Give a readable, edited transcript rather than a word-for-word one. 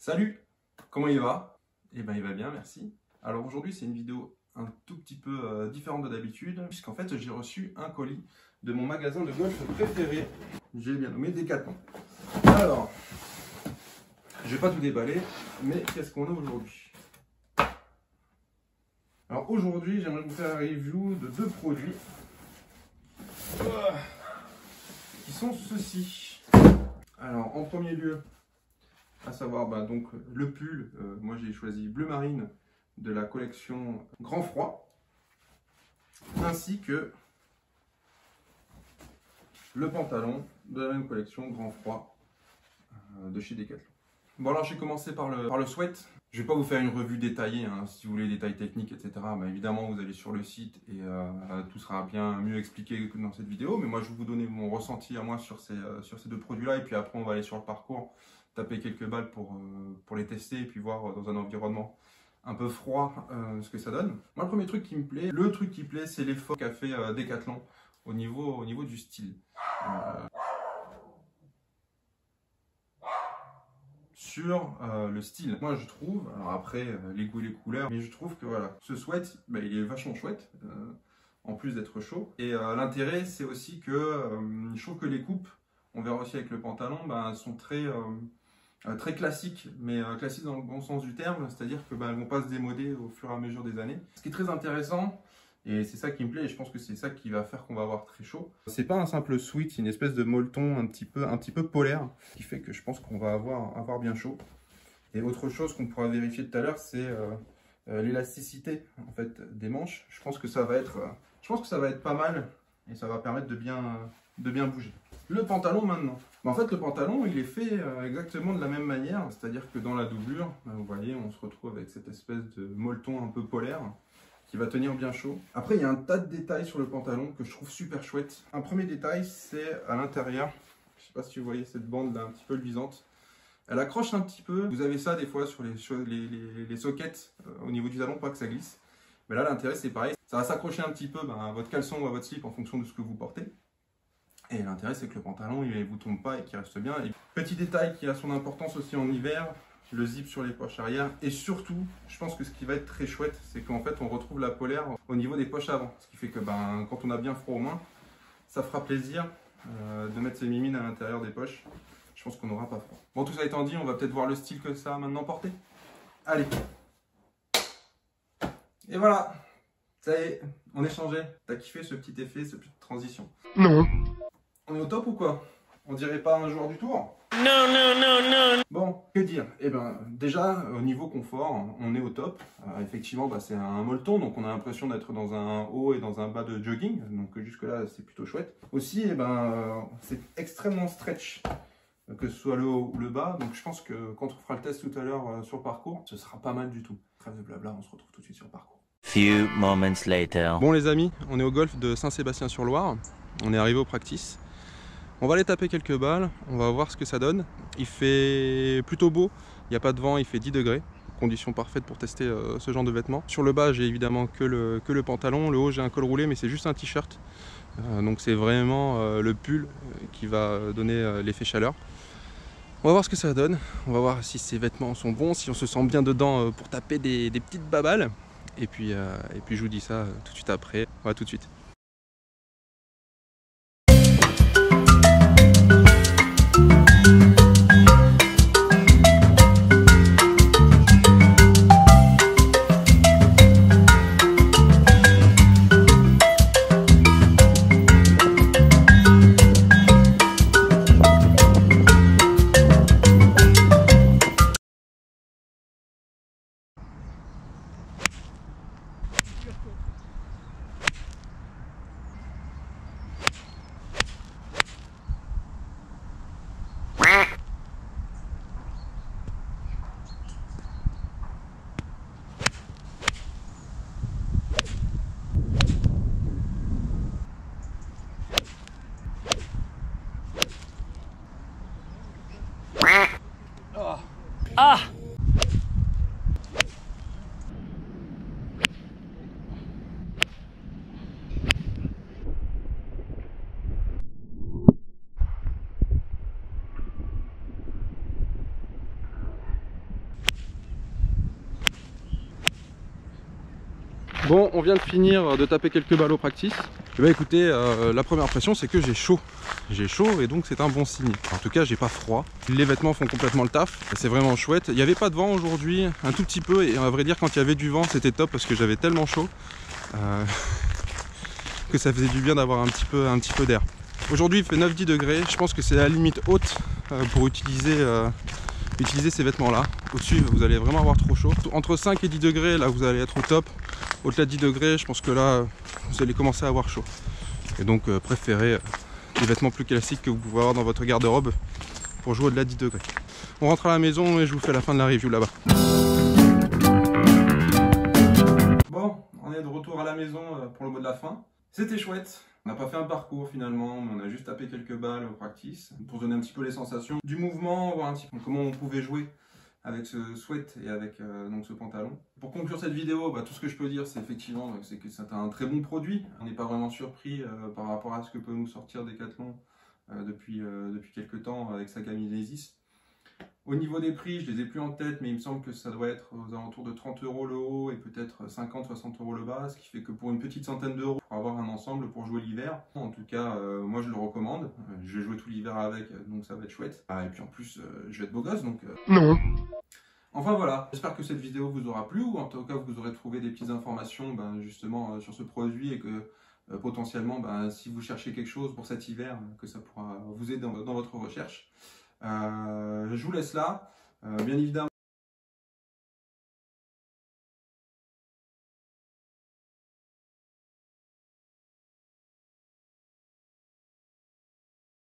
Salut, comment il va? Eh ben il va bien, merci. Alors aujourd'hui c'est une vidéo un tout petit peu différente de d'habitude, puisqu'en fait j'ai reçu un colis de mon magasin de golf préféré, j'ai bien nommé Decathlon. Alors, je vais pas tout déballer, mais qu'est-ce qu'on a aujourd'hui? Alors aujourd'hui j'aimerais vous faire un review de deux produits qui sont ceux-ci. Alors en premier lieu, à savoir donc le pull, moi j'ai choisi bleu marine de la collection Grand Froid, ainsi que le pantalon de la même collection Grand Froid de chez Decathlon. Bon alors j'ai commencé par le sweat. Je vais pas vous faire une revue détaillée, hein. Si vous voulez des détails techniques, etc. Bah, évidemment vous allez sur le site et tout sera bien mieux expliqué que dans cette vidéo. Mais moi je vais vous donner mon ressenti à moi sur ces deux produits-là, et puis après on va aller sur le parcours, taper quelques balles pour les tester et puis voir dans un environnement un peu froid ce que ça donne. Moi le premier truc qui me plaît, c'est l'effort qu'a fait Decathlon au niveau du style. Sur le style, moi je trouve, alors après les goûts et les couleurs, mais je trouve que voilà, ce sweat, il est vachement chouette, en plus d'être chaud. Et l'intérêt c'est aussi que je trouve que les coupes, on verra aussi avec le pantalon, sont très classiques, mais classiques dans le bon sens du terme, c'est-à-dire que elles vont pas se démoder au fur et à mesure des années. Ce qui est très intéressant, et c'est ça qui me plaît, et je pense que c'est ça qui va faire qu'on va avoir très chaud. C'est pas un simple sweat, c'est une espèce de molleton un petit peu polaire, qui fait que je pense qu'on va avoir bien chaud. Et autre chose qu'on pourra vérifier tout à l'heure, c'est l'élasticité en fait des manches. Je pense que ça va être pas mal, et ça va permettre de bien bouger. Le pantalon maintenant. En fait le pantalon il est fait exactement de la même manière, c'est-à-dire que dans la doublure, vous voyez, on se retrouve avec cette espèce de molleton un peu polaire qui va tenir bien chaud. Après il y a un tas de détails sur le pantalon que je trouve super chouette. Un premier détail c'est à l'intérieur, je sais pas si vous voyez cette bande là un petit peu luisante. Elle accroche un petit peu, vous avez ça des fois sur les sockets au niveau du talon, pas que ça glisse. Mais là l'intérêt c'est pareil, ça va s'accrocher un petit peu à votre caleçon ou à votre slip en fonction de ce que vous portez. Et l'intérêt c'est que le pantalon il ne vous tombe pas et qu'il reste bien. Et petit détail qui a son importance aussi en hiver, le zip sur les poches arrière. Et surtout, je pense que ce qui va être très chouette, c'est qu'en fait on retrouve la polaire au niveau des poches avant. Ce qui fait que quand on a bien froid aux mains, ça fera plaisir de mettre ses mimines à l'intérieur des poches. Je pense qu'on n'aura pas froid. Bon, tout ça étant dit, on va peut-être voir le style que ça a maintenant porté. Allez. Et voilà. Ça y est, on est changé. T'as kiffé ce petit effet, cette petite transition? Non. On est au top ou quoi? On dirait pas un joueur du tour? Non, non, non, non. Bon, que dire? Eh ben, déjà, au niveau confort, on est au top. Effectivement, c'est un molleton, donc on a l'impression d'être dans un haut et dans un bas de jogging. Donc jusque-là, c'est plutôt chouette. Aussi, c'est extrêmement stretch, que ce soit le haut ou le bas. Donc je pense que quand on fera le test tout à l'heure sur le parcours, ce sera pas mal du tout. Trêve de blabla, on se retrouve tout de suite sur le parcours. Few moments later. Bon les amis, on est au golf de Saint-Sébastien-sur-Loire. On est arrivé au practice. On va aller taper quelques balles, on va voir ce que ça donne. Il fait plutôt beau, il n'y a pas de vent, il fait 10 degrés. Condition parfaite pour tester ce genre de vêtements. Sur le bas, j'ai évidemment que le pantalon. Le haut, j'ai un col roulé, mais c'est juste un t-shirt. Donc c'est vraiment le pull qui va donner l'effet chaleur. On va voir ce que ça donne. On va voir si ces vêtements sont bons, si on se sent bien dedans pour taper des petites babales. Et puis je vous dis ça tout de suite après. On va tout de suite. Ah! Bon, on vient de finir de taper quelques balles au practice. Et bah écoutez, la première impression c'est que j'ai chaud. J'ai chaud et donc c'est un bon signe. En tout cas, j'ai pas froid. Les vêtements font complètement le taf. C'est vraiment chouette. Il n'y avait pas de vent aujourd'hui, un tout petit peu. Et à vrai dire, quand il y avait du vent, c'était top parce que j'avais tellement chaud que ça faisait du bien d'avoir un petit peu d'air. Aujourd'hui, il fait 9-10 degrés. Je pense que c'est la limite haute pour utiliser ces vêtements-là. Au-dessus, vous allez vraiment avoir trop chaud. Entre 5 et 10 degrés, là, vous allez être au top. Au-delà de 10 degrés, je pense que là, vous allez commencer à avoir chaud. Et donc, préférez des vêtements plus classiques que vous pouvez avoir dans votre garde-robe pour jouer au-delà de 10 degrés. On rentre à la maison et je vous fais la fin de la review là-bas. Bon, on est de retour à la maison pour le mot de la fin. C'était chouette. On n'a pas fait un parcours finalement, mais on a juste tapé quelques balles au practice pour donner un petit peu les sensations du mouvement, voir un petit peu comment on pouvait jouer avec ce sweat et avec donc ce pantalon. Pour conclure cette vidéo, tout ce que je peux dire, c'est effectivement c'est que c'est un très bon produit. On n'est pas vraiment surpris par rapport à ce que peut nous sortir Decathlon depuis quelques temps avec sa gamme Inesis. Au niveau des prix, je les ai plus en tête, mais il me semble que ça doit être aux alentours de 30 € le haut et peut-être 50-60 € le bas, ce qui fait que pour une petite centaine d'euros, pour avoir un ensemble pour jouer l'hiver, en tout cas, moi je le recommande. Je vais jouer tout l'hiver avec, donc ça va être chouette. Et puis en plus, je vais être beau gosse, donc... Non. Enfin voilà, j'espère que cette vidéo vous aura plu, ou en tout cas vous aurez trouvé des petites informations justement sur ce produit et que potentiellement, si vous cherchez quelque chose pour cet hiver, que ça pourra vous aider dans votre recherche. Je vous laisse là, bien évidemment.